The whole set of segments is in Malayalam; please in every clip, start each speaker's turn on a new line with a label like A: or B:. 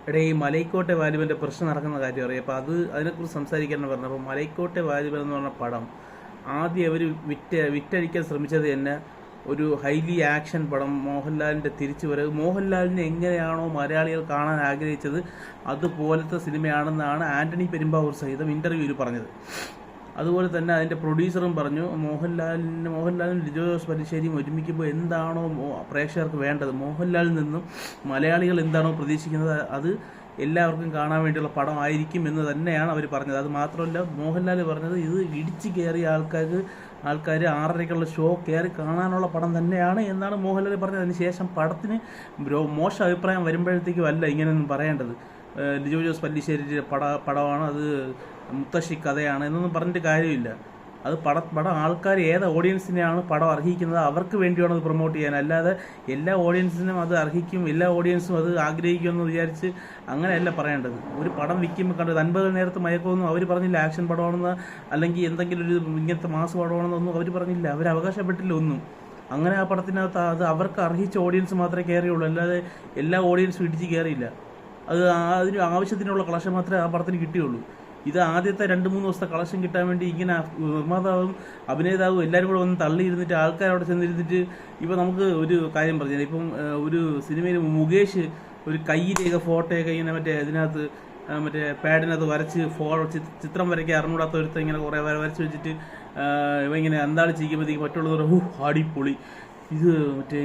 A: എടേ ഈ മലൈക്കോട്ടെ വാലിബൻ്റെ പ്രശ്നം നടക്കുന്ന കാര്യം അറിയാം. അപ്പോൾ അതിനെക്കുറിച്ച് സംസാരിക്കാനാണ് പറഞ്ഞത്. അപ്പോൾ മലൈക്കോട്ടെ വാലിബൻ എന്ന് പറഞ്ഞ പടം ആദ്യം അവർ വിറ്റഴിക്കാൻ ശ്രമിച്ചത് തന്നെ ഒരു ഹൈലി ആക്ഷൻ പടം, മോഹൻലാലിൻ്റെ തിരിച്ചുവരവ്, മോഹൻലാലിനെ എങ്ങനെയാണോ മലയാളികൾ കാണാൻ ആഗ്രഹിച്ചത് അതുപോലത്തെ സിനിമയാണെന്നാണ് ആൻ്റണി പെരുമ്പാവൂർ സഹിതം ഇൻ്റർവ്യൂവിൽ പറഞ്ഞത്. അതുപോലെ തന്നെ അതിൻ്റെ പ്രൊഡ്യൂസറും പറഞ്ഞു മോഹൻലാലും ലിജോ ജോസ് പല്ലിശ്ശേരിയും ഒരുമിക്കുമ്പോൾ എന്താണോ പ്രേക്ഷകർക്ക് വേണ്ടത്, മോഹൻലാലിൽ നിന്നും മലയാളികൾ എന്താണോ പ്രതീക്ഷിക്കുന്നത് അത് എല്ലാവർക്കും കാണാൻ വേണ്ടിയുള്ള പടമായിരിക്കും എന്ന് തന്നെയാണ് അവർ പറഞ്ഞത്. അത് മാത്രമല്ല, മോഹൻലാൽ പറഞ്ഞത് ഇത് ഇടിച്ച് കയറിയ ആൾക്കാർ 6:30ക്കുള്ള ഷോ കയറി കാണാനുള്ള പടം തന്നെയാണ് എന്നാണ് മോഹൻലാൽ പറഞ്ഞത്. അതിനുശേഷം പടത്തിന് മോശം അഭിപ്രായം വരുമ്പോഴത്തേക്കും അല്ല ഇങ്ങനെയൊന്നും പറയേണ്ടത്. ലിജോ ജോസ് പല്ലിശ്ശേരിയുടെ പടമാണ്, അത് മുത്തശ്ശി കഥയാണ് എന്നൊന്നും പറഞ്ഞിട്ട് കാര്യമില്ല. അത് പടം ആൾക്കാർ ഏത് ഓഡിയൻസിനെയാണ് പടം അർഹിക്കുന്നത് അവർക്ക് വേണ്ടിയാണ് അത് പ്രൊമോട്ട് ചെയ്യാൻ, അല്ലാതെ എല്ലാ ഓഡിയൻസിനും അത് അർഹിക്കും, എല്ലാ ഓഡിയൻസും അത് ആഗ്രഹിക്കുമെന്ന് വിചാരിച്ച് അങ്ങനെയല്ല പറയേണ്ടത്. ഒരു പടം വിൽക്കുമ്പോൾ കണ്ടത് 50 നേരത്ത് മയക്കമൊന്നും അവർ പറഞ്ഞില്ല, ആക്ഷൻ പടമാണെന്ന് അല്ലെങ്കിൽ എന്തെങ്കിലും ഒരു ഇങ്ങനത്തെ മാസ് പടമാണെന്നൊന്നും അവർ പറഞ്ഞില്ല, അവർ അവകാശപ്പെട്ടില്ല ഒന്നും. അങ്ങനെ ആ പടത്തിനകത്ത് അത് അവർക്ക് അർഹിച്ച ഓഡിയൻസ് മാത്രമേ കയറിയുള്ളൂ, അല്ലാതെ എല്ലാ ഓഡിയൻസും ഇടിച്ച് കയറിയില്ല. അതിന് ആവശ്യത്തിനുള്ള കളക്ഷൻ മാത്രമേ ആ പടത്തിന് കിട്ടിയുള്ളൂ. ഇത് ആദ്യത്തെ 2-3 ദിവസത്തെ കളക്ഷൻ കിട്ടാൻ വേണ്ടി ഇങ്ങനെ നിർമ്മാതാവും അഭിനേതാവും എല്ലാവരും കൂടെ വന്ന് തള്ളിയിരുന്നിട്ട് ആൾക്കാരവിടെ ചെന്നിരുന്നിട്ട് ഇപ്പോൾ നമുക്ക് ഒരു കാര്യം പറഞ്ഞാൽ, ഇപ്പം ഒരു സിനിമയിൽ മുകേഷ് ഒരു കയ്യിലേക്ക് ഫോട്ടോയൊക്കെ ഇങ്ങനെ ഇതിനകത്ത് പാഡിനകത്ത് വരച്ച് ചിത്രം വരയ്ക്കാൻ അറിഞ്ഞൂടാത്ത ഒരുത്തർ ഇങ്ങനെ കുറേ വരച്ച് വെച്ചിട്ട് ഇവ ഇങ്ങനെ എന്താളി ചെയ്യുമ്പോഴത്തേക്ക് മറ്റുള്ളവർ അടിപൊളി, ഇത്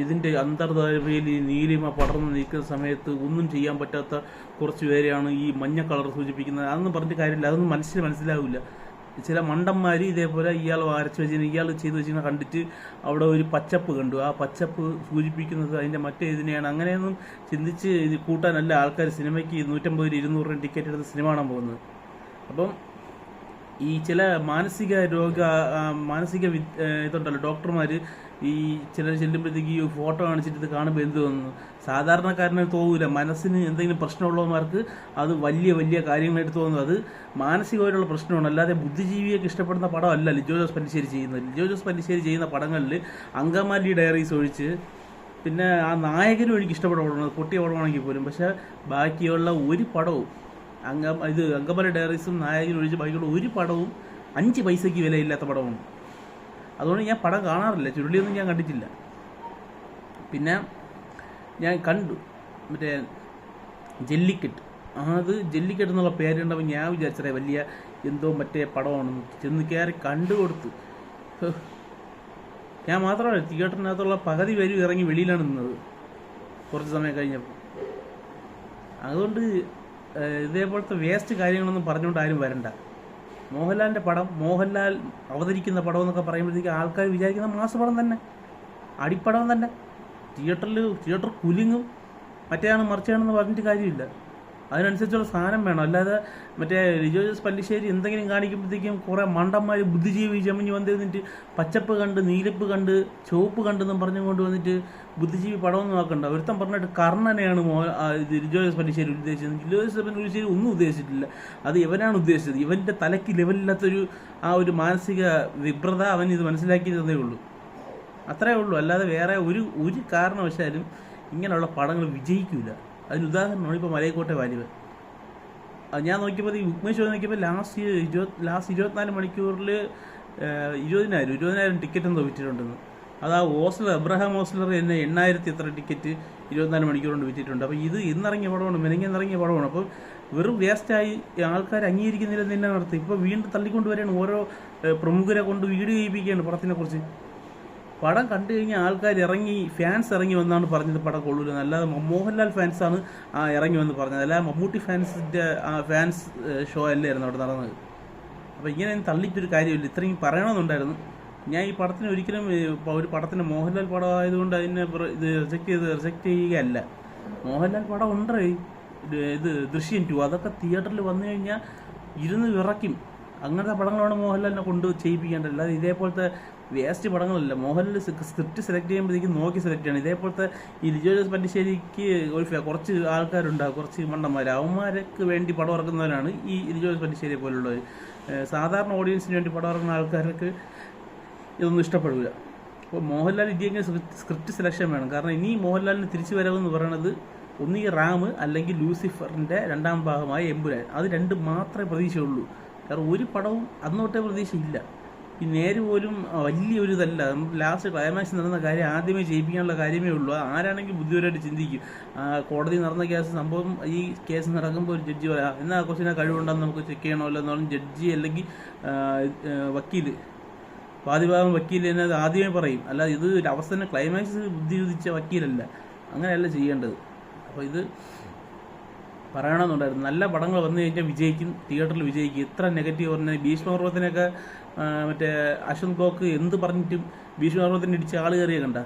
A: ഇതിൻ്റെ അന്തർധാരയിൽ നീലിമ പടർന്ന് നിൽക്കുന്ന സമയത്ത് ഒന്നും ചെയ്യാൻ പറ്റാത്ത കുറച്ച് പേരെയാണ് ഈ മഞ്ഞ കളർ സൂചിപ്പിക്കുന്നത്. അതൊന്നും പറഞ്ഞിട്ട് കാര്യമില്ല, അതൊന്നും മനസ്സിലാവില്ല. ചില മണ്ടന്മാർ ഇതേപോലെ ഇയാൾ വരച്ച് വെച്ചിരുന്ന ഇയാൾ ചെയ്ത് വെച്ചിരുന്ന കണ്ടിട്ട് അവിടെ ഒരു പച്ചപ്പ് കണ്ടു, ആ പച്ചപ്പ് സൂചിപ്പിക്കുന്നത് അതിൻ്റെ ഇതിനെയാണ്. അങ്ങനെയൊന്നും ചിന്തിച്ച് ഇത് കൂട്ടാനല്ല ആൾക്കാർ സിനിമയ്ക്ക് 150-200 ടിക്കറ്റ് എടുത്ത് സിനിമ കാണാൻ പോകുന്നത്. അപ്പം ഈ ചില മാനസിക ഇതുണ്ടല്ലോ ഡോക്ടർമാർ, ഈ ചിലർ ചെല്ലുമ്പോഴത്തേക്ക് ഈ ഫോട്ടോ കാണിച്ചിട്ട് ഇത് കാണുമ്പോൾ എന്ത് തോന്നുന്നു? സാധാരണക്കാരന് തോന്നില്ല, മനസ്സിന് എന്തെങ്കിലും പ്രശ്നമുള്ളവന്മാർക്ക് അത് വലിയ കാര്യങ്ങളായിട്ട് തോന്നുന്നത്. അത് മാനസികമായിട്ടുള്ള പ്രശ്നമാണ്, അല്ലാതെ ബുദ്ധിജീവിയൊക്കെ ഇഷ്ടപ്പെടുന്ന പടമല്ല ലിജോ ജോസ് പല്ലിശ്ശേരി ചെയ്യുന്നത്. ലിജോ ജോസ് പല്ലിശ്ശേരി ചെയ്യുന്ന പടങ്ങളിൽ അങ്കമാലി ഡയറീസ് ഒഴിച്ച് പിന്നെ ആ നായകനും എനിക്ക് ഇഷ്ടപ്പെട്ട പടമാണ്, പൊട്ടിയ പടമാണെങ്കിൽ പോലും. പക്ഷേ ബാക്കിയുള്ള ഒരു പടവും അങ്കമാലി ഡയറീസും നായകനും ഒഴിച്ച് ബാക്കിയുള്ള ഒരു പടവും 5 പൈസയ്ക്ക് വിലയില്ലാത്ത പടമാണ്. അതുകൊണ്ട് ഞാൻ പടം കാണാറില്ല, ചുരുളിയൊന്നും ഞാൻ കണ്ടിട്ടില്ല. പിന്നെ ഞാൻ കണ്ടു ജല്ലിക്കെട്ട്. ജല്ലിക്കെട്ട് എന്നുള്ള പേരുണ്ടപ്പോൾ ഞാൻ വിചാരിച്ചേ വലിയ എന്തോ പടമാണെന്ന് ചെന്ന് കയറി കണ്ടു കൊടുത്ത്. ഞാൻ മാത്രമല്ല, തിയേറ്ററിനകത്തുള്ള പകുതി പേരും ഇറങ്ങി വെളിയിലാണ് നിന്നത് കുറച്ച് സമയം കഴിഞ്ഞപ്പോൾ. അതുകൊണ്ട് ഇതേപോലത്തെ വേസ്റ്റ് കാര്യങ്ങളൊന്നും പറഞ്ഞുകൊണ്ട് ആരും വരണ്ട. മോഹൻലാലിൻ്റെ പടം, മോഹൻലാൽ അവതരിക്കുന്ന പടം എന്നൊക്കെ പറയുമ്പോഴത്തേക്ക് ആൾക്കാർ വിചാരിക്കുന്ന മാസപ്പടം തന്നെ, അടിപ്പടം തന്നെ. തിയേറ്റർ കുലുങ്ങും, മറിച്ചാണെന്ന് പറഞ്ഞിട്ട് കാര്യമില്ല. അതിനനുസരിച്ചുള്ള സാധനം വേണം, അല്ലാതെ ലിജോ ജോസ് പല്ലിശ്ശേരി എന്തെങ്കിലും കാണിക്കുമ്പോഴത്തേക്കും കുറേ മണ്ടന്മാർ ബുദ്ധിജീവി ജമിഞ്ഞ് വന്നിരുന്നിട്ട് പച്ചപ്പ് കണ്ട് നീലപ്പ് കണ്ട് ചുവപ്പ് കണ്ടെന്നും പറഞ്ഞുകൊണ്ട് വന്നിട്ട് ബുദ്ധിജീവി പടമൊന്നും നോക്കണ്ട. ഒരുത്തം പറഞ്ഞിട്ട് കർണനെയാണ് ഇത് ലിജോ ജോസ് പല്ലിശ്ശേരി ഉദ്ദേശിച്ചത്. ലിജോ ജോസ് പല്ലിശ്ശേരി ഒന്നും ഉദ്ദേശിച്ചിട്ടില്ല, അത് ഇവനാണ് ഉദ്ദേശിച്ചത്. ഇവൻ്റെ തലയ്ക്ക് ലെവലില്ലാത്തൊരു ഒരു മാനസിക വിഭ്രത അവൻ ഇത് മനസ്സിലാക്കി തന്നേ ഉള്ളൂ, അത്രേ ഉള്ളൂ. അല്ലാതെ വേറെ ഒരു കാരണവശാലും ഇങ്ങനെയുള്ള പടങ്ങൾ വിജയിക്കില്ല. അതിന് ഉദാഹരണമാണ് ഇപ്പോൾ മലൈക്കോട്ടെ വാലിബൻ. ഞാൻ നോക്കിയപ്പോൾ ഈ ബുക്ക് മൈ ഷോ നോക്കിയപ്പോൾ ലാസ്റ്റ് 24 മണിക്കൂറിൽ 20,000 ടിക്കറ്റ് എന്തോ വിറ്റിട്ടുണ്ടെന്ന്. അത് ആ എബ്രഹാം ഓസ്ലർ തന്നെ 8,000 എത്ര ടിക്കറ്റ് 24 മണിക്കൂർ കൊണ്ട് വിറ്റിട്ടുണ്ട്. അപ്പോൾ ഇത് ഇന്നിറങ്ങിയ പടമാണ്, മെനങ്ങിറങ്ങിയ പടമാണ്. അപ്പം വെറും വേസ്റ്റായി ആൾക്കാർ അംഗീകരിക്കുന്നില്ലെന്ന് തന്നെ നടത്തി. ഇപ്പോൾ വീണ്ടും തള്ളിക്കൊണ്ടുവരികയാണ്, ഓരോ പ്രമുഖരെ കൊണ്ട് വീഡിയോ ചെയ്യിപ്പിക്കുകയാണ് പടത്തിനെക്കുറിച്ച്. പടം കണ്ടു കഴിഞ്ഞാൽ ആൾക്കാർ ഫാൻസ് ഇറങ്ങി വന്നാണ് പറഞ്ഞത് പടം കൊള്ളൂലെന്ന്. അല്ലാതെ മോഹൻലാൽ ഫാൻസാണ് ഇറങ്ങി വന്ന് പറഞ്ഞത്, അല്ലാതെ മമ്മൂട്ടി ഫാൻസിൻ്റെ ഫാൻസ് ഷോ അല്ലായിരുന്നു അവിടെ നടന്നത്. അപ്പോൾ ഇങ്ങനെ തള്ളിയിട്ടൊരു കാര്യമില്ല, ഇത്രയും പറയണമെന്നുണ്ടായിരുന്നു. ഞാൻ ഈ പടത്തിന് ഒരിക്കലും ഒരു പടത്തിന് മോഹൻലാൽ പടം ആയതുകൊണ്ട് അതിനെ ഇത് റിജക്റ്റ് ചെയ്യുകയല്ല. മോഹൻലാൽ പടം ഉണ്ട്, ദൃശ്യം 2 അതൊക്കെ തിയേറ്ററിൽ വന്നു കഴിഞ്ഞാൽ ഇരുന്ന് വിറയ്ക്കും. അങ്ങനത്തെ പടങ്ങളാണ് മോഹൻലാലിനെ കൊണ്ട് ചെയ്യിപ്പിക്കേണ്ടത്, അല്ലാതെ ഇതേപോലത്തെ വേസ്റ്റ് പടങ്ങളല്ല. മോഹൻലാൽ സ്ക്രിപ്റ്റ് സെലക്ട് ചെയ്യുമ്പോഴത്തേക്കും നോക്കി സെലക്ട് ചെയ്യണം. ഇതേപോലത്തെ ഈ ലിജോ ജോസ് പല്ലിശ്ശേരിക്ക് കുറച്ച് ആൾക്കാരുണ്ടാകും, കുറച്ച് മണ്ടന്മാർ, അവന്മാർക്ക് വേണ്ടി പടം ഇറക്കുന്നവരാണ് ഈ ലിജോ ജോസ് പല്ലിശ്ശേരിയെ പോലുള്ളവർ. സാധാരണ ഓഡിയൻസിന് വേണ്ടി പടം ഇറങ്ങുന്ന ആൾക്കാർക്ക് ഇതൊന്നും ഇഷ്ടപ്പെടില്ല. അപ്പോൾ മോഹൻലാൽ ഇങ്ങനെ സ്ക്രിപ്റ്റ് സെലക്ഷൻ വേണം. കാരണം ഇനി മോഹൻലാലിന് തിരിച്ചു വരവെന്ന് പറയുന്നത് ഒന്നുകിൽ റാം അല്ലെങ്കിൽ ലൂസിഫറിൻ്റെ രണ്ടാം ഭാഗമായ എമ്പുരാൻ. അത് രണ്ട് മാത്രമേ പ്രതീക്ഷയുള്ളൂ. കാരണം ഒരു പടവും അന്നോട്ടേ പ്രതീക്ഷയില്ല. ഈ നേര് പോലും വലിയൊരു ഇതല്ല. ലാസ്റ്റ് ക്ലൈമാക്സ് നടന്ന കാര്യം ആദ്യമേ ചെയ്യിപ്പിക്കാനുള്ള കാര്യമേ ഉള്ളൂ. ആരാണെങ്കിൽ ബുദ്ധിപരമായിട്ട് ചിന്തിക്കും. കോടതി നടന്ന കേസ് സംഭവം, ഈ കേസ് നടക്കുമ്പോൾ ഒരു ജഡ്ജി പറയാം എന്നാ ക്വസ്റ്റിനെ കഴിവുണ്ടെന്ന് നമുക്ക് ചെക്ക് ചെയ്യണമല്ലോ എന്ന് പറഞ്ഞ് ജഡ്ജി അല്ലെങ്കിൽ വക്കീല്, വാദിഭാഗം വക്കീൽ തന്നെ അത് ആദ്യമേ പറയും. അല്ല ഇത് അവസാനം ക്ലൈമാക്സ് ബുദ്ധി ഉദിച്ച വക്കീലല്ല. അങ്ങനെയല്ല ചെയ്യേണ്ടത്. അപ്പോൾ ഇത് പറയണമെന്നുണ്ടായിരുന്നു. നല്ല പടങ്ങൾ വന്നു കഴിഞ്ഞാൽ വിജയിക്കും, തിയേറ്ററിൽ വിജയിക്കും. എത്ര നെഗറ്റീവ് പറഞ്ഞാൽ ഭീഷ്മപർവത്തിനൊക്കെ മറ്റേ അശ്വന്ത് ഗോക്ക് എന്ത് പറഞ്ഞിട്ടും ഭീഷ്മപർവത്തിന് ഇടിച്ച് ആൾ കയറിയ കണ്ട.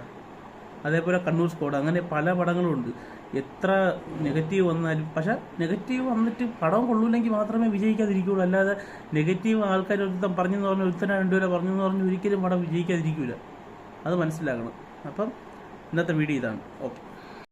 A: അതേപോലെ കണ്ണൂർ സ്ക്വാഡ്, അങ്ങനെ പല പടങ്ങളും ഉണ്ട്. എത്ര നെഗറ്റീവ് വന്നാലും, പക്ഷെ നെഗറ്റീവ് വന്നിട്ട് പടം കൊള്ളൂല്ലെങ്കിൽ മാത്രമേ വിജയിക്കാതിരിക്കുകയുള്ളൂ. അല്ലാതെ നെഗറ്റീവ് ആൾക്കാർ ഒരുത്തം പറഞ്ഞെന്ന് പറഞ്ഞ് ഒരുത്തന രണ്ടുപേരെ പറഞ്ഞെന്ന് പറഞ്ഞ് ഒരിക്കലും പടം വിജയിക്കാതിരിക്കില്ല. അത് മനസ്സിലാക്കണം. അപ്പം ഇന്നത്തെ വീഡിയോ ഇതാണ്. ഓക്കെ.